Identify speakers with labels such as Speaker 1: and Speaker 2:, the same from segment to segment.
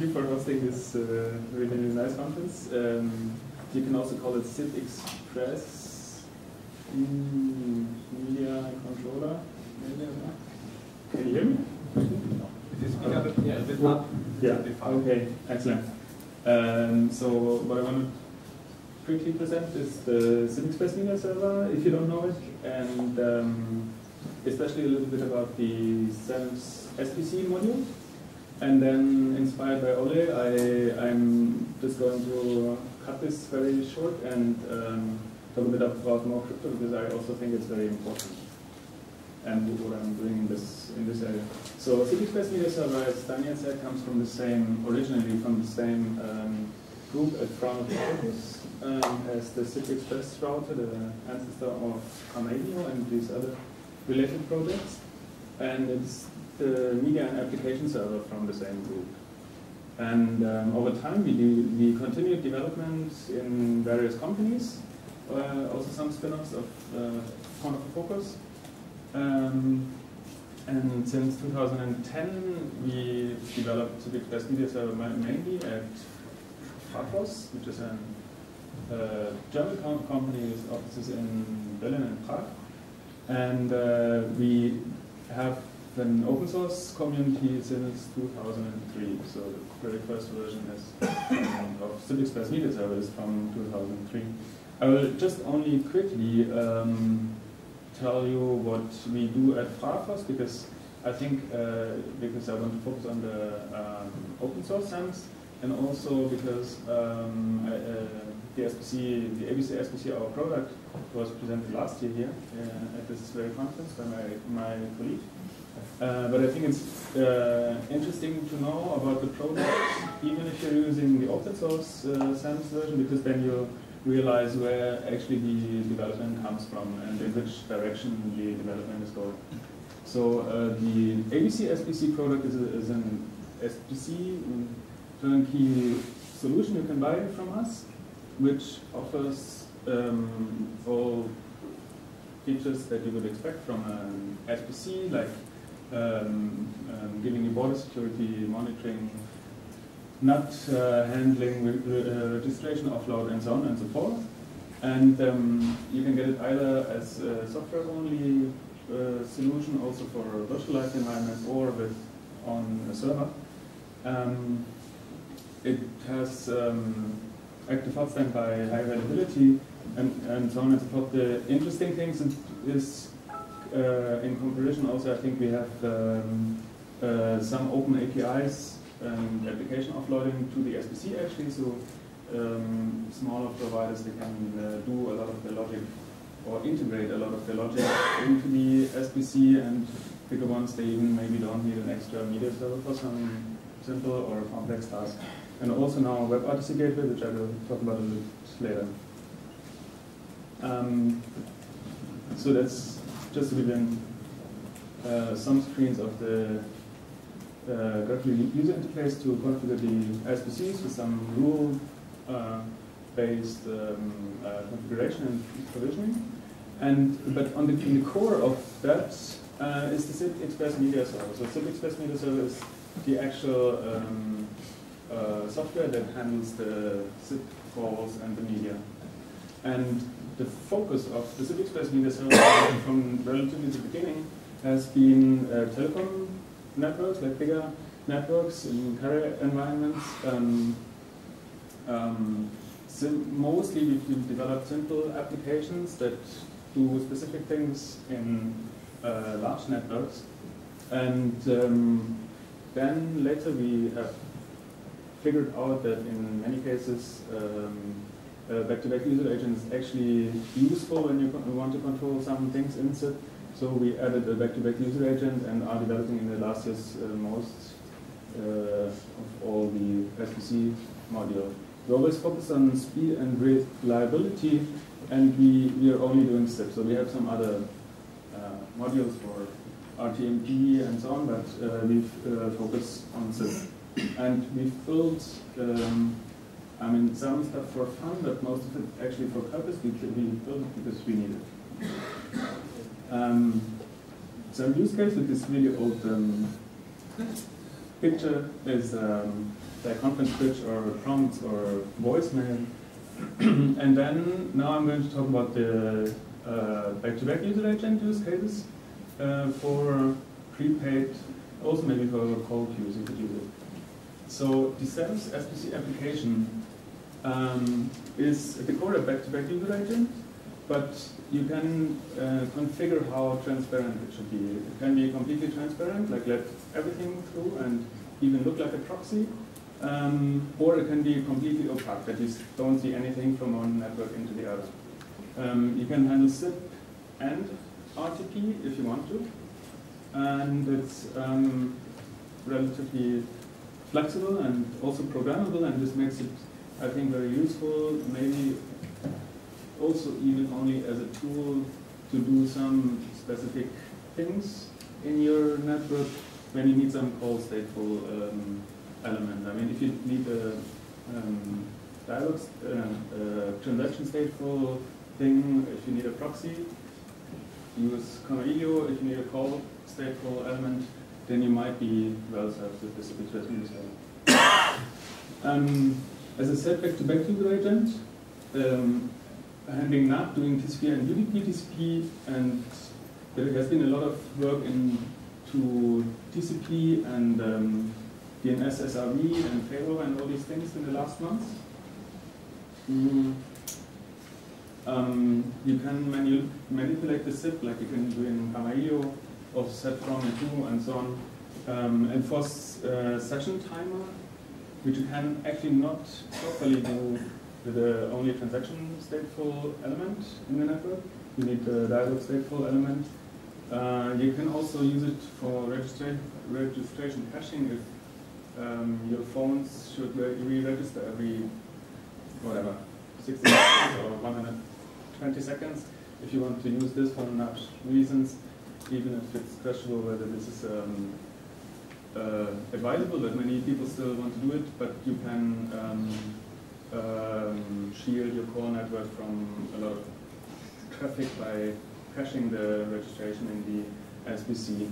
Speaker 1: you for hosting this really nice conference. You can also call it SIP Express Media Controller. Can you hear me?
Speaker 2: It is a bit up.
Speaker 1: Yeah, okay, excellent. So what I want to quickly present is the SIP Express Media Server, if you don't know it, and especially a little bit about the SEMS SBC module. And then, inspired by Ole, I'm just going to cut this very short and talk a bit about more crypto, because I also think it's very important and what I'm doing in this area. So SIP Express Media Server, as Daniel said, comes from the same, originally from the same group at Crown Focus as the SIP Express router, the ancestor of Kamailio and these other related projects. And it's the media and application server from the same group. And over time, we continued development in various companies, also some spin-offs of Crown Focus. And since 2010, we developed SIP Express Media Server mainly at Frapos, which is a German company with offices in Berlin and Prague. And we have an open source community since 2003. So the very first version of SIP Express Media Server is from 2003. I will just only quickly tell you what we do at Frapos, because I think because I want to focus on the open source SEMS, and also because the SBC, the ABC SBC, our product, was presented last year here at this very conference by my colleague. But I think it's interesting to know about the product, even if you're using the open source SEMS version, because then you realize where actually the development comes from and in which direction the development is going. So the ABC SBC product is an SBC turnkey solution you can buy from us, which offers all features that you would expect from an SBC, like giving you border security, monitoring, not handling registration, offload, and so on and so forth. And you can get it either as a software-only solution, also for virtualized environments, or on a server. It has active hot standby, high availability, and so on and so forth. The interesting thing is in comparison also, I think we have some open APIs and application offloading to the SBC actually, so smaller providers, they can do a lot of the logic or integrate a lot of the logic into the SBC, and bigger ones, they even maybe don't need an extra media server for some simple or complex task. And also now WebRTC Gateway, which I will talk about a little bit later. So that's just to begin some screens of the graphical user interface to configure the SBCs with some rule-based configuration and provisioning. But in the core of that is the SIP Express Media Server. So SIP Express Media Server is the actual software that handles the SIP calls and the media. And the focus of the SIP Express Media Server from relatively the beginning has been telecom networks, like bigger networks in carrier environments. Mostly we've developed simple applications that do specific things in large networks. And then later we have figured out that in many cases back-to-back user agent is actually useful when you want to control some things in SIP. So we added a back-to-back user agent and are developing in the last years most of all the SBC module. We always focus on speed and reliability, and we are only doing SIP. So we have some other modules for RTMP and so on, but we've focused on SIP. And we've built some stuff for fun, but most of it actually for purpose. We built it because we need it. Some use case with this really old picture is the conference bridge or prompts or voicemail. And then now I'm going to talk about the back-to-back user agent use cases for prepaid, also maybe for call queues you could use it. So the SEMS SBC application is at the core a back-to-back user agent, but you can configure how transparent it should be. It can be completely transparent, like let everything through and even look like a proxy, or it can be completely opaque, that you don't see anything from one network into the other. You can handle SIP and RTP if you want to, and it's relatively flexible and also programmable, and this makes it, I think, very useful, maybe also even only as a tool to do some specific things in your network when you need some call stateful element. I mean, if you need a dialog transaction stateful thing, if you need a proxy, use Kamailio. If you need a call stateful element, then you might be well served with this user as I said, back-to-back user agent, handling NAT, doing TCP and UDP TCP, and there has been a lot of work into TCP and DNS SRV and Faro and all these things in the last months. You can manipulate the SIP, like you can do in Kamailio, also set from and to, and so on. Enforce session timer, which you can actually not properly do with the only transaction stateful element in the network. You need the dialog stateful element. You can also use it for registration caching if your phones should re-register every, whatever, 60 seconds or 120 seconds. If you want to use this for enough reasons, even if it's questionable whether this is advisable, but many people still want to do it, but you can shield your core network from a lot of traffic by caching the registration in the SBC.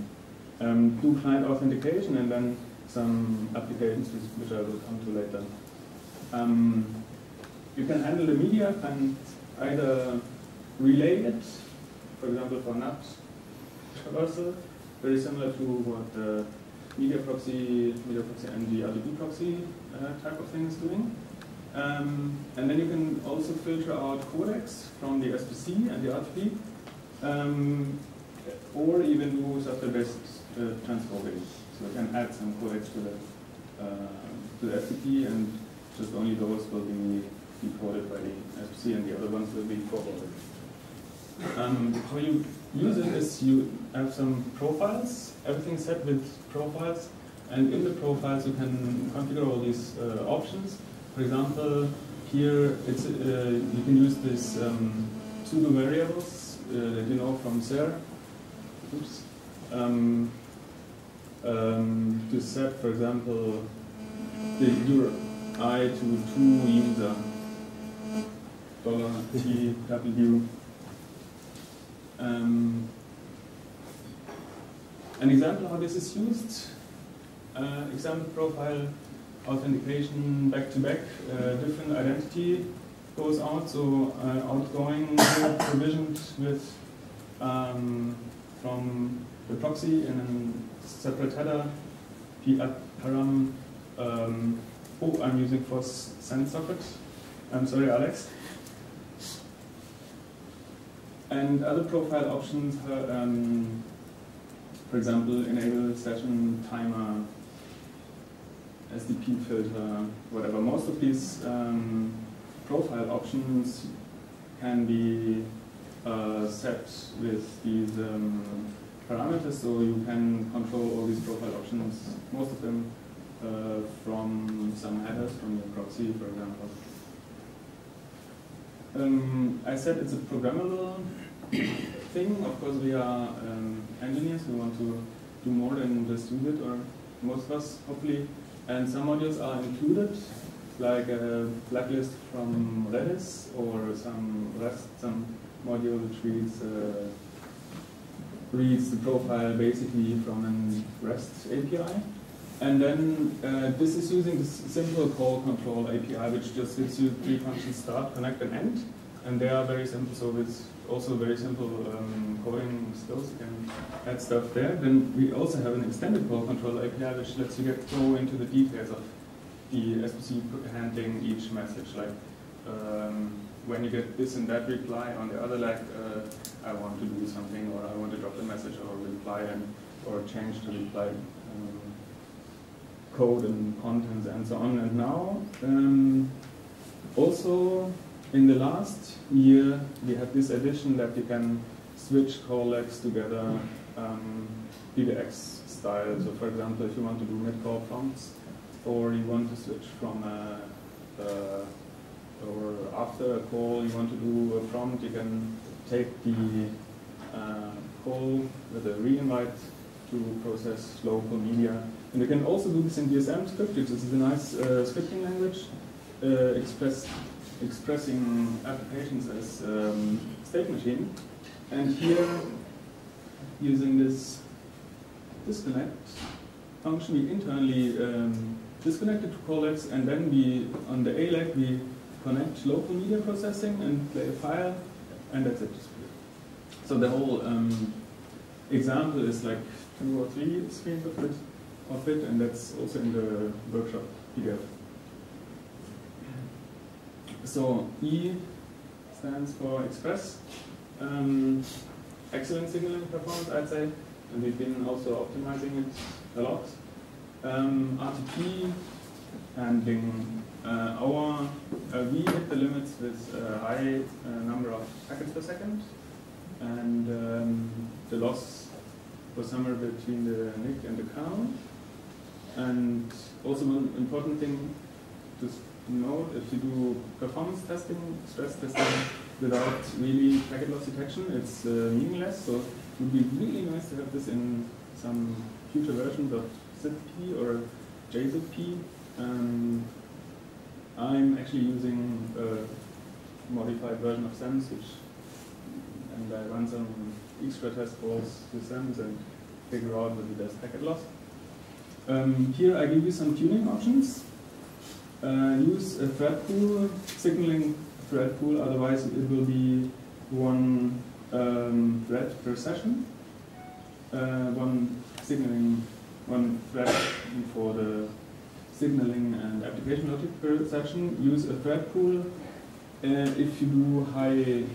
Speaker 1: Do client authentication and then some applications which I will come to later. You can handle the media and either relay it, for example for NAT traversal, very similar to what the media proxy and the RDP proxy type of thing is doing. And then you can also filter out codecs from the SBC and the RTP, or even do software-based transcoding. So you can add some codecs to the SBC, and just only those will be decoded by the SBC, and the other ones will be forwarded. How you use it is you have some profiles, everything set with profiles, and in the profiles you can configure all these options. For example, here it's, you can use this pseudo variables that you know from SER. Oops. To set, for example, the URI to user $TW. An example how this is used, example profile authentication back-to-back, different identity goes out, so outgoing provisioned with from the proxy in a separate header, param, oh, I'm using for send socket, I'm sorry Alex. And other profile options, for example, enable session timer, SDP filter, whatever. Most of these profile options can be set with these parameters, so you can control all these profile options, most of them from some headers from your proxy, for example. I said it's a programmable thing. Of course, we are engineers. We want to do more than just use it, or most of us, hopefully. And some modules are included, like a blacklist from Redis, or some REST, some module which reads the profile basically from a REST API. And then this is using this simple call control API, which just gives you three functions: start, connect, and end. And they are very simple, so it's also very simple coding skills. You can add stuff there. Then we also have an extended call control API, which lets you go into the details of the SBC handling each message, like when you get this and that reply on the other leg, I want to do something, or I want to drop the message, or reply, or change the reply code and contents and so on. And now, also in the last year, we had this addition that you can switch call legs together, PBX style. So for example, if you want to do mid-call prompts, or you want to switch from or after a call you want to do a prompt, you can take the call with a re-invite to process local media. And you can also do this in DSM script, which is a nice scripting language, expressing applications as state machine. And here, using this disconnect function, we internally disconnect it to call legs, and then we, on the A leg, we connect local media processing and play a file, and that's it. So the whole example is like 2 or 3 screens of it, and that's also in the workshop PDF. So E stands for Express. Excellent signaling performance, I'd say, and we've been also optimizing it a lot. RTP handling. We hit the limits with a high number of packets per second, and the loss was somewhere between the NIC and the kernel. And also one important thing to note, if you do performance testing, stress testing, without really packet loss detection, it's meaningless. So it would be really nice to have this in some future versions of ZIP or JZP. I'm actually using a modified version of SEMS, and I run some extra test calls with SEMS and figure out whether there's packet loss. Here I give you some tuning options. Use a thread pool, signaling thread pool, otherwise it will be one thread per session. One thread for the signaling and application logic per session. Use a thread pool if you do high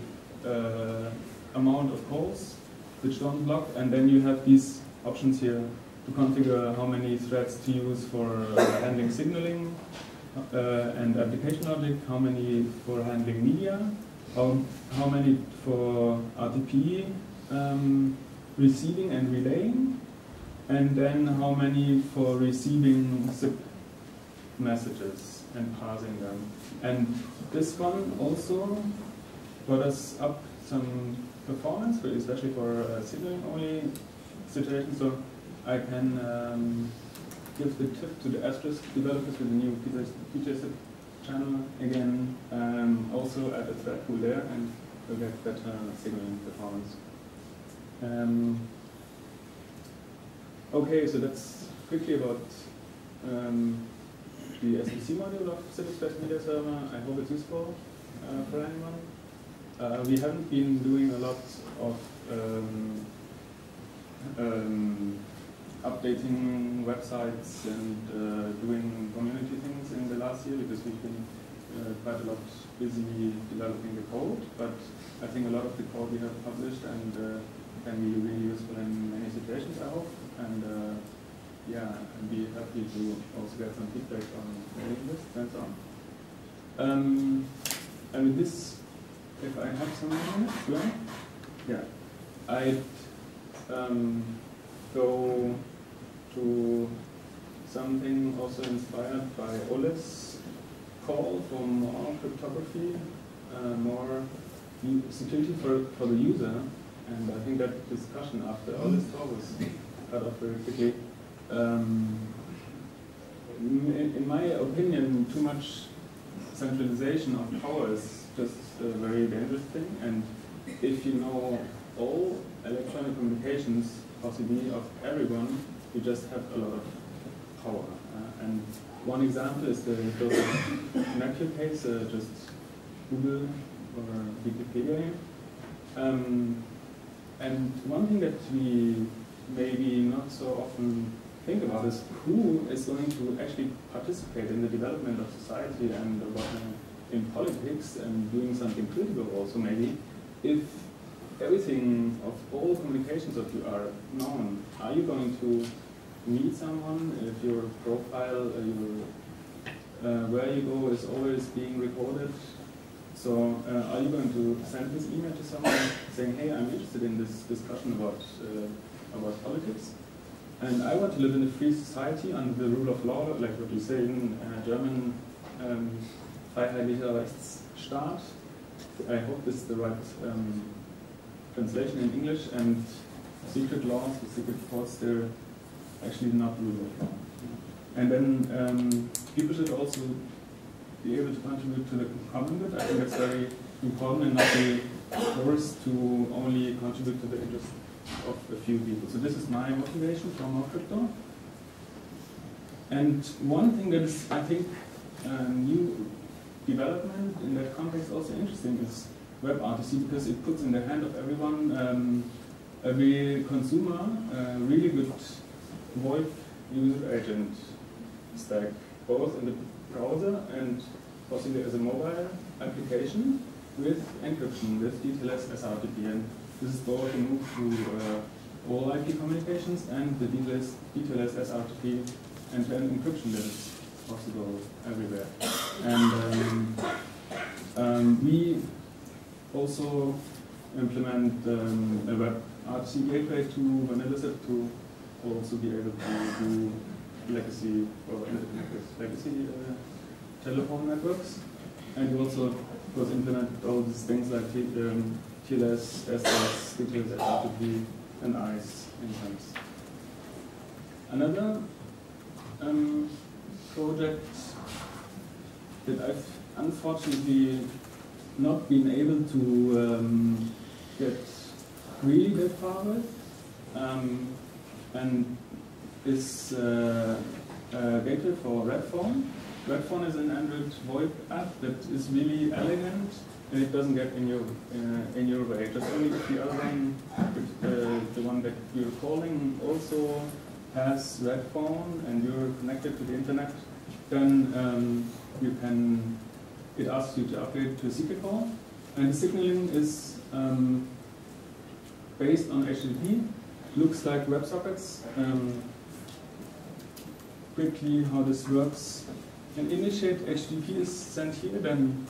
Speaker 1: amount of calls which don't block, and then you have these options here to configure how many threads to use for handling signaling and application logic, how many for handling media, how many for RTP receiving and relaying, and then how many for receiving zip messages and parsing them. And this one also got us up some performance, especially for signaling only situations. So I can give the tip to the Asterisk developers with the new PJZip channel again, also add a thread pool there, and we'll get better signaling performance. Okay, so that's quickly about the SBC module of Civic Media Server. I hope it's useful for anyone. We haven't been doing a lot of updating websites and doing community things in the last year, because we've been quite a lot busy developing the code, but I think a lot of the code we have published and can be really useful in many situations, I hope. And yeah, I'd be happy to also get some feedback on mailing lists and so on. And with this, if I have some minutes, well, yeah, I'd go to something also inspired by Ole's call for more cryptography, more security for the user. And I think that discussion after Ole's talk was cut off very quickly. In my opinion, too much centralization of power is just a very dangerous thing. And if you know all electronic communications, possibly of everyone, you just have a lot of power. And one example is the Kamailio case, just Google or Wikipedia. And one thing that we maybe not so often think about is who is going to actually participate in the development of society and in politics and doing something critical also maybe. If everything of all communications of you are known, are you going to meet someone if your profile, where you go is always being recorded? So are you going to send this email to someone saying, hey, I'm interested in this discussion about politics? And I want to live in a free society under the rule of law, like what you say in German, freiheitlicher Rechtsstaat. I hope this is the right translation in English. And secret laws, the secret courts, they're actually not rule of law. And then people should also be able to contribute to the common good. I think that's very important and not be forced to only contribute to the interest of a few people. So this is my motivation for more crypto. And one thing that is, I think, new development in that context also interesting is WebRTC, because it puts in the hand of everyone, every consumer, a really good VoIP user agent stack, both in the browser and possibly as a mobile application with encryption, with DTLS SRTP. And this is both a move to all IP communications and the DTLS SRTP end-to-end encryption that is possible everywhere. And we also implement a WebRTC gateway to VanillaZip to also be able to do legacy or legacy telephone networks. And we also, of course, implement all these things like TLS, SS, DTLS, SRTP, and ICE in SEMS. Another project that I've unfortunately not been able to get really that far with, and is a gateway for Redphone. Redphone is an Android VoIP app that is really elegant, and it doesn't get in your way. Just only if the other one, the one that you're calling, also has Redphone and you're connected to the internet, then you can. It asks you to upgrade to a secret call, and the signaling is based on HTTP. Looks like WebSockets. Quickly, how this works. An initiate HTTP is sent here, then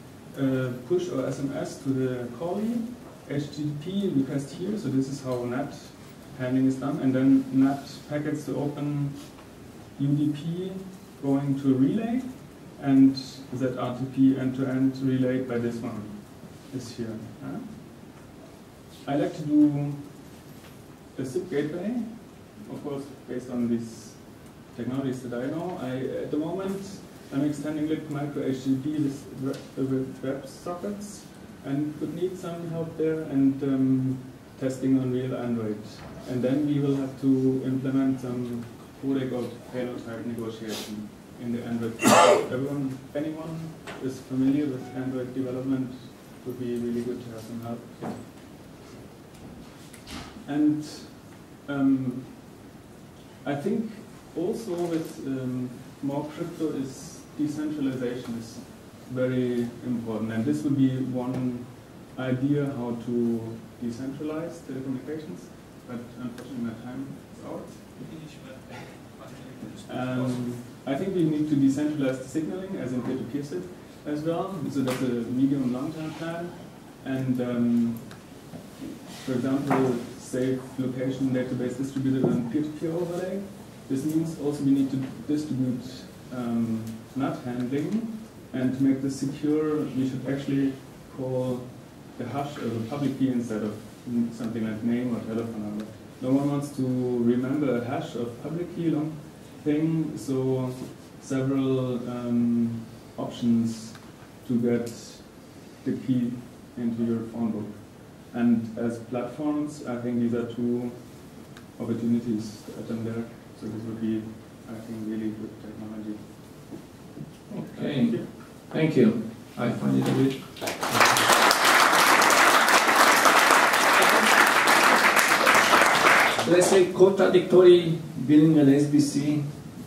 Speaker 1: push or SMS to the callee. HTTP request here, so this is how NAT handling is done, and then NAT packets to open UDP going to relay, and ZRTP end-to-end relayed by this one is here. I like to do a SIP gateway, of course, based on these technologies that I know. At the moment, I'm extending Lib micro HTTP with WebSockets, and would need some help there, and testing on real Android. And then we will have to implement some codec or payload type negotiation in the Android. Anyone is familiar with Android development, would be really good to have some help. And I think also with more crypto is decentralization is very important, and this would be one idea how to decentralize telecommunications, but unfortunately my time is out. I think we need to decentralize the signaling as in peer-to-peer SIP as well, so that's a medium long-term plan. And for example, safe location database distributed on peer-to-peer overlay. This means also we need to distribute NAT handling, and to make this secure, we should actually call the hash as a public key instead of something like name or telephone number. No one wants to remember a hash of public key long thing, so several options to get the key into your phone book. And as platforms, I think these are two opportunities to add them there. So this would be I think, really good technology.
Speaker 3: Okay, thank you. I find it a bit. Let's say contradictory building an SBC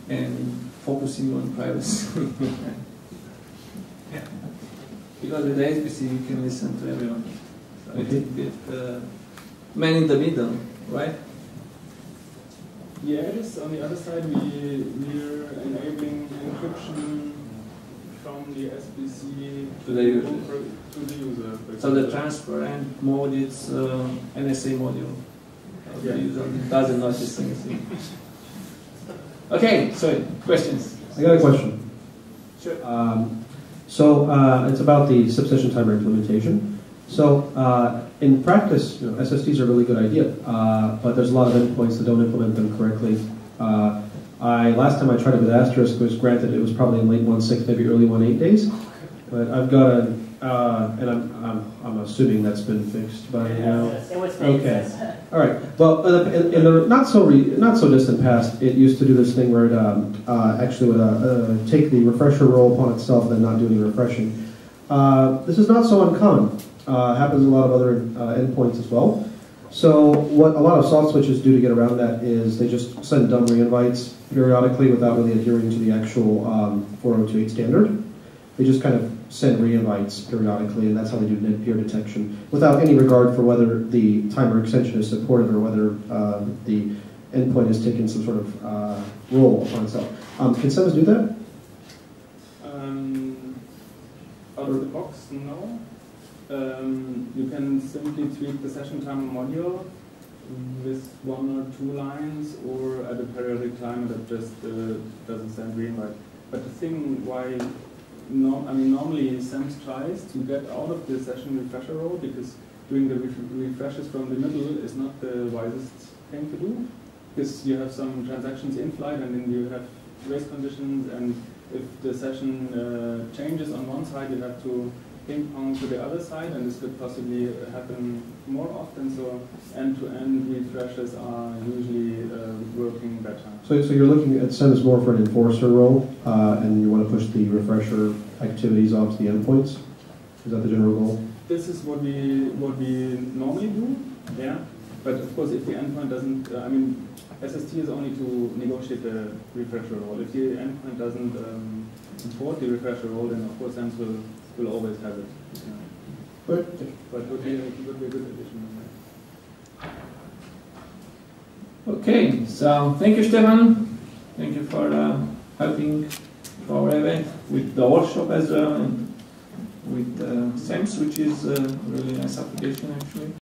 Speaker 3: and focusing on privacy. Because with the SBC you can listen to everyone. So it's a bit man in the middle, right?
Speaker 1: Yes, on the other side we're enabling encryption from the SBC
Speaker 3: to the user. So the transparent mode is NSA module. The user doesn't notice anything. Okay, sorry, questions?
Speaker 4: I got a question.
Speaker 1: Sure.
Speaker 4: It's about the subsession timer implementation. So in practice, SSDs are a really good idea, but there's a lot of endpoints that don't implement them correctly. Last time I tried it with Asterisk, was granted it was probably in late 1.6, maybe early 1.8 days. But I've got and I'm assuming that's been fixed by now.
Speaker 5: It was fixed.
Speaker 4: Okay. All right. Well, in the not so distant past, it used to do this thing where it actually would take the refresher roll upon itself and then not do any refreshing. This is not so uncommon. Happens in a lot of other endpoints as well. So what a lot of soft switches do to get around that is they just send dumb reinvites periodically without really adhering to the actual 4028 standard. They just kind of send reinvites periodically, and that's how they do net peer detection, without any regard for whether the timer extension is supported or whether the endpoint has taken some sort of role upon itself. Can SEMS do that?
Speaker 1: Out of the box, no. You can simply tweak the session timer module with 1 or 2 lines, or at a periodic timer that just doesn't send reinvite. But the thing why normally SEMS tries to get out of the session refresher role, because doing the refreshes from the middle is not the wisest thing to do, because you have some transactions in flight and then you have race conditions, and if the session changes on one side, you have to ping pong to the other side, and this could possibly happen more often, so end-to-end refreshes are usually working better.
Speaker 4: So you're looking at SEMS more for an enforcer role, and you want to push the refresher activities off the endpoints? Is that the general goal?
Speaker 1: This is what we normally do, yeah. But of course, if the endpoint doesn't, SST is only to negotiate the refresher role. If the endpoint doesn't support the refresher role, then of course SEMS will always have it. Yeah. But it would be a good addition.
Speaker 3: Okay, so thank you, Stefan. Thank you for helping for our event with the workshop as well, and with SEMS, which is a really nice application actually.